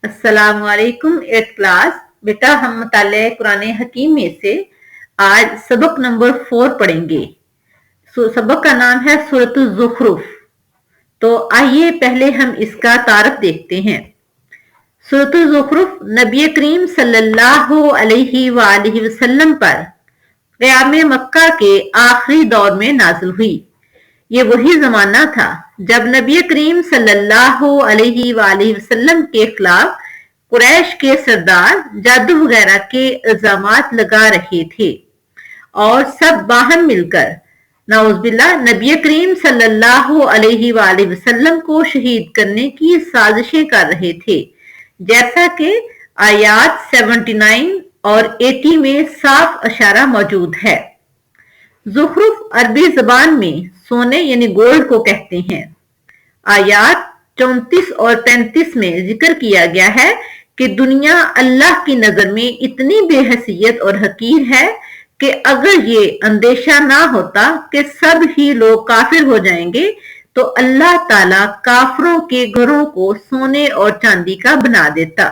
अस्सलाम वालेकुम eight class. बेटा हम मुताले कुरान हकीम में से आज सबक नंबर 4 पढ़ेंगे। सबक का नाम है सूरतुल ज़ुखरुफ। तो आइए पहले हम इसका तारफ देखते हैं। सूरतुल ज़ुखरुफ नबी करीम सल्लल्लाहु अलैहि वसल्लम पर क़याम मक्का के आखिरी दौर में नाज़िल हुई। ये वही जमाना था जब नबी करीम सल्लल्लाहु अलैहि वसल्लम के खिलाफ कुरैश के सरदार जादू वगैरह के इल्जामात लगा रहे थे और सब बाहम मिलकर नाउज़बिल्लाह नबी करीम सल्लल्लाहु अलैहि वसल्लम को शहीद करने की साजिशें कर रहे थे, जैसा कि आयात 79 और 80 में साफ इशारा मौजूद है। ज़ुखरुफ अरबी जबान में सोने यानी गोल्ड को कहते हैं। आयात 34 और 35 में जिक्र किया गया है कि दुनिया अल्लाह की नजर में इतनी बेहैसियत और हकीर है कि अगर ये अंदेशा ना होता कि सब ही लोग काफिर हो जाएंगे तो अल्लाह ताला काफिरों के घरों को सोने और चांदी का बना देता।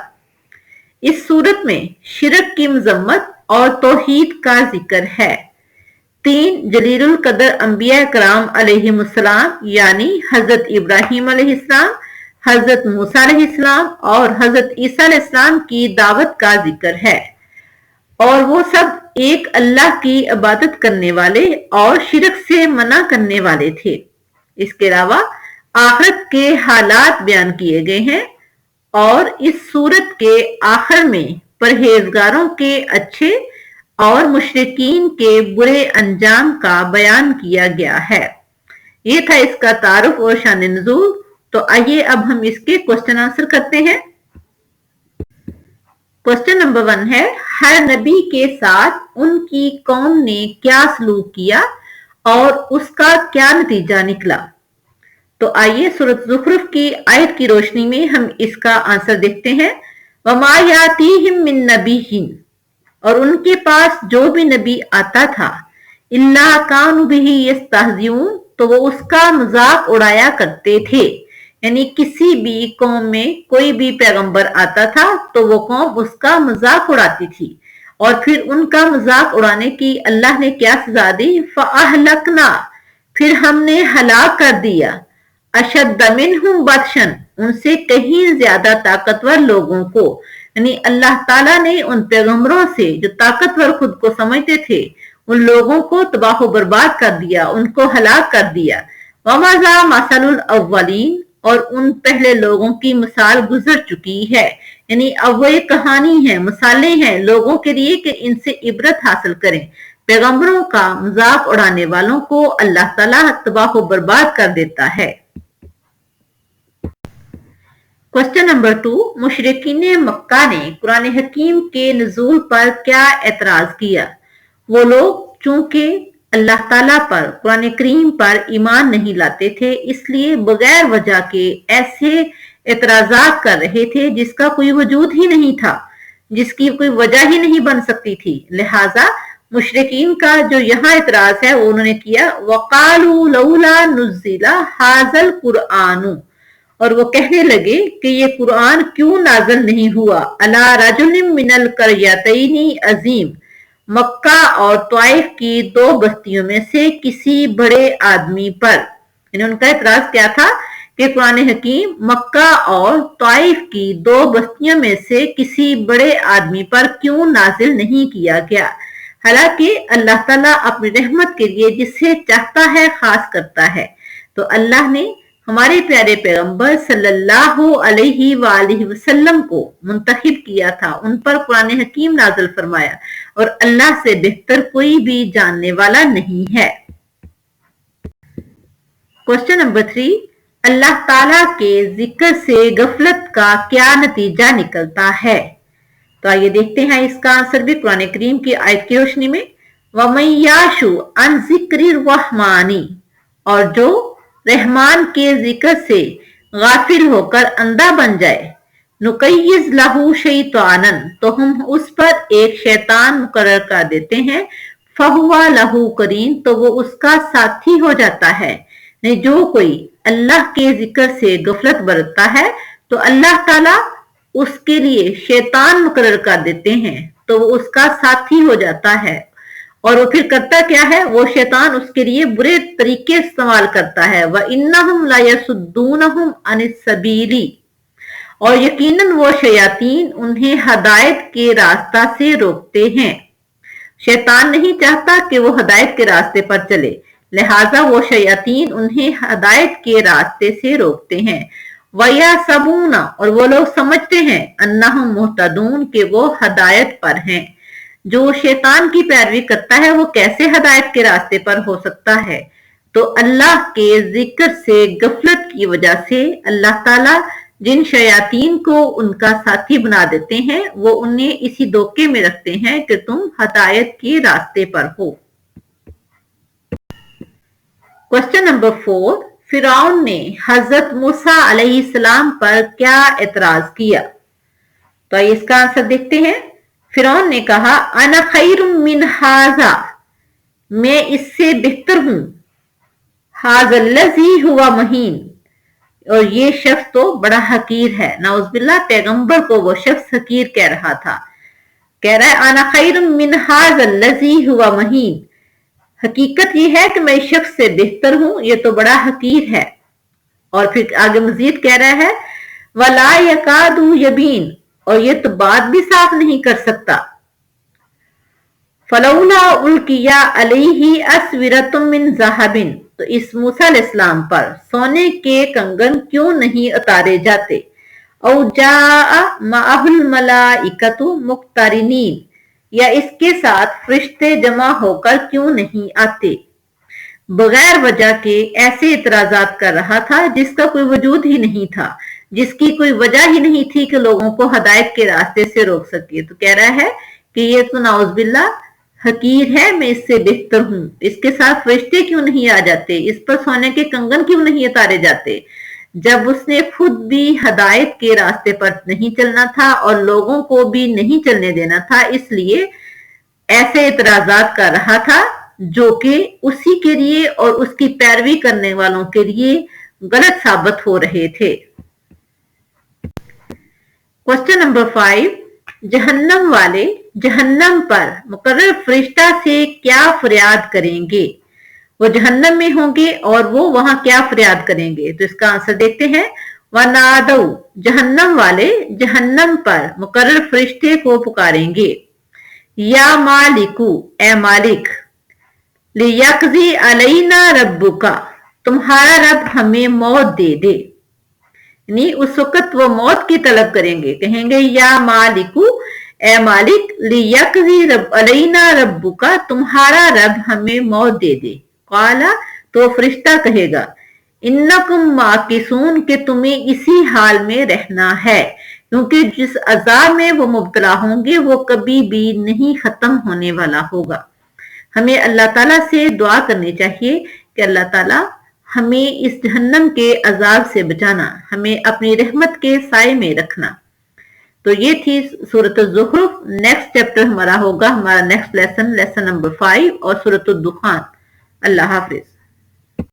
इस सूरत में शिरक की मजम्मत और तौहीद का जिक्र है। 3 जलीलुल कदर अंबिया कराम अलैहिमुस्सलाम यानी हजरत इब्राहिम अलैहिस्सलाम, हजरत मूसा अलैहिस्सलाम और हजरत ईसा अलैहिस्सलाम की दावत का जिक्र है और वो सब एक अल्लाह की इबादत करने वाले और शिरक से मना करने वाले थे। इसके अलावा आखिरत के हालात बयान किए गए हैं और इस सूरत के आखिर में परहेजगारों के अच्छे और मुशरिकीन के बुरे अंजाम का बयान किया गया है। ये था इसका तारुफ और शान नुज़ूल। तो आइए अब हम इसके क्वेश्चन आंसर करते हैं। क्वेश्चन नंबर 1 है, हर नबी के साथ उनकी कौम ने क्या सलूक किया और उसका क्या नतीजा निकला। तो आइए सूरत ज़ुखरुफ की आयत की रोशनी में हम इसका आंसर देखते हैं। वमा यातीहिम मिन नबीहिन, और उनके पास जो भी नबी आता था, इल्ला कानु बिही यस्तहज़िऊन, तो वो उसका मजाक उड़ाया करते थे। यानी किसी भी कौम में कोई भी पैगंबर आता था तो वो कौम उसका मजाक उड़ाती थी और फिर उनका मजाक उड़ाने की अल्लाह ने क्या सजा दी, फ़अहलकना, फिर हमने हलाक कर दिया, अशद्द मिनहुम बत्शन, उनसे कहीं ज्यादा ताकतवर लोगों को। यानी अल्लाह ताला ने उन पैगंबरों से जो ताकतवर खुद को समझते थे उन लोगों को तबाह बर्बाद कर दिया, उनको हलाक कर दिया। वमज़ा मसलुल अव्वलीन, और उन पहले लोगों की मिसाल गुजर चुकी है। यानी अब वो एक कहानी है, मिसालें हैं लोगों के लिए कि इनसे इबरत हासिल करें। पैगंबरों का मजाक उड़ाने वालों को अल्लाह ताला तबाह बर्बाद कर देता है। क्वेश्चन नंबर 2, मुशरिकीन मक्का ने कुरान हकीम के नुज़ूल पर क्या एतराज किया। वो लोग चूंकि अल्लाह ताला पर कुरान करीम पर ईमान नहीं लाते थे, इसलिए बगैर वजह के ऐसे एतराजात कर रहे थे जिसका कोई वजूद ही नहीं था, जिसकी कोई वजह ही नहीं बन सकती थी। लिहाजा मुशरिकीन का जो यहाँ एतराज है वो उन्होंने किया, वक़ालू लौला नुज़्ज़िला हाज़ल कुरआनु, और वो कहने लगे कि ये कुरान क्यों नाज़िल नहीं हुआ अला रजुलिम मिनल क़रयतैनी अज़ीम, मक्का और त्वाइफ की 2 बस्तियों में से किसी बड़े आदमी पर। उनका एतराज क्या था कि कुरान हकीम मक्का और त्वाइफ की 2 बस्तियों में से किसी बड़े आदमी पर क्यों नाजिल नहीं किया गया। हालांकि अल्लाह ताला अपनी रहमत के लिए जिसे चाहता है खास करता है। तो अल्लाह ने हमारे प्यारे पैगंबर सल्लल्लाहु अलैहि वसल्लम को मुंतखब किया था, उन पर कुरान हकीम नाज़िल फरमाया और अल्लाह से बेहतर कोई भी जानने वाला नहीं है। क्वेश्चन नंबर 3, अल्लाह ताला के जिक्र से गफलत का क्या नतीजा निकलता है। तो आइए देखते हैं इसका आंसर भी कुरान करीम की आयत की रोशनी में। वमय्याशु अन जिक्रिर रहमानी, और जो रहमान के जिक्र से गाफिल होकर अंधा बन जाए, नुकय्यिज़ लहू शैतानन, तो हम उस पर एक शैतान मुकर्रर कर देते हैं, फहुवा लहू करीन, तो वो उसका साथी हो जाता है। जो कोई अल्लाह के जिक्र से गफलत बरतता है तो अल्लाह ताला उसके लिए शैतान मुकर्रर कर देते हैं तो वो उसका साथी हो जाता है, और वो फिर करता क्या है, वो शैतान उसके लिए बुरे तरीके इस्तेमाल करता है। व इन्नहुम ला यसुद्दूनहुम अनिस सबीली, और यकीनन वो शयातीन उन्हें हदायत के रास्ता से रोकते हैं। शैतान नहीं चाहता कि वो हदायत के रास्ते पर चले, लिहाजा वो शयातीन उन्हें हदायत के रास्ते से रोकते हैं। वया सबूना, और वो लोग समझते हैं, अन्नहुम मुहतदून, के वो हदायत पर हैं। जो शैतान की पैरवी करता है वो कैसे हदायत के रास्ते पर हो सकता है? तो अल्लाह के जिक्र से गफलत की वजह से अल्लाह ताला जिन शयातीन को उनका साथी बना देते हैं वो उन्हें इसी धोखे में रखते हैं कि तुम हदायत के रास्ते पर हो। क्वेश्चन नंबर 4, फिरौन ने हजरत मूसा अलैहिस्सलाम पर क्या एतराज किया? तो इसका आंसर देखते हैं। फिरौन ने कहा, अना खैरुम मिन हाजा, मैं इससे बेहतर हूं। हाज़ल्लज़ी हुआ महीन, और ये शख्स तो बड़ा हकीर है। नाउज़ुबिल्लाह, पैगंबर को वो शख्स हकीर कह रहा था। कह रहा है, अना खैरुम मिन हाज़ल्लज़ी हुआ महीन, हकीकत ये है कि मैं इस शख्स से बेहतर हूं, ये तो बड़ा हकीर है। और फिर आगे मजीद कह रहा है, वला यकादु यबीन, और ये तो बात भी साफ नहीं कर सकता। फलौला उल्किया अलैहि अस्विरतुम मिन ज़हबिन, तो इस मूसा अलैहिस्सलाम पर सोने के कंगन क्यों नहीं उतारे जाते? औ जाअ मअहुल मलाइकतु मुक्तरिनीन, या इसके साथ फरिश्ते जमा होकर क्यों नहीं आते? बगैर वजह के ऐसे इतराजात कर रहा था जिसका कोई वजूद ही नहीं था, जिसकी कोई वजह ही नहीं थी कि लोगों को हदायत के रास्ते से रोक सके। तो कह रहा है कि ये तो नाउज़ुबिल्लाह हकीर है, मैं इससे बेहतर हूं। इसके साथ फरिश्ते क्यों नहीं आ जाते? इस पर सोने के कंगन क्यों नहीं उतारे जाते? जब उसने खुद भी हदायत के रास्ते पर नहीं चलना था और लोगों को भी नहीं चलने देना था, इसलिए ऐसे इतराजात कर रहा था जो कि उसी के लिए और उसकी पैरवी करने वालों के लिए गलत साबित हो रहे थे। क्वेश्चन नंबर 5, जहन्नम वाले जहन्नम पर मुकर्रर फरिश्ता से क्या फरियाद करेंगे? वो जहन्नम में होंगे और वो वहां क्या फरियाद करेंगे? तो इसका आंसर देखते हैं। वनादौ, जहन्नम वाले जहन्नम पर मुकर्रर फरिश्ते को पुकारेंगे, या मालिकू, ए मालिक, लियक़ज़ी अलैना रब्बुका, तुम्हारा रब हमें मौत दे दे। यानी उस वक्त वो मौत की तलब करेंगे, कहेंगे या मालिकू, ए मालिक, लियक़ज़ी अलैना रब्बुका, तुम्हारा रब हमें मौत दे दे। क़ाला, तो फरिश्ता कहेगा, इन्नकुम माकिसून, के तुम्हें इसी हाल में रहना है, क्योंकि जिस अजाब में वो मुब्तला होंगे वो कभी भी नहीं खत्म होने वाला होगा। हमें अल्लाह ताला से दुआ करनी चाहिए कि अल्लाह ताला हमें इस जहन्नम के अजाब से बचाना, हमें अपनी रहमत के साए में रखना। तो ये थी सूरत ज़ुख़्रुफ़। नेक्स्ट चैप्टर हमारा होगा, हमारा नेक्स्ट लेसन नंबर 5 और सूरत दुखान। अल्लाह हाफिज।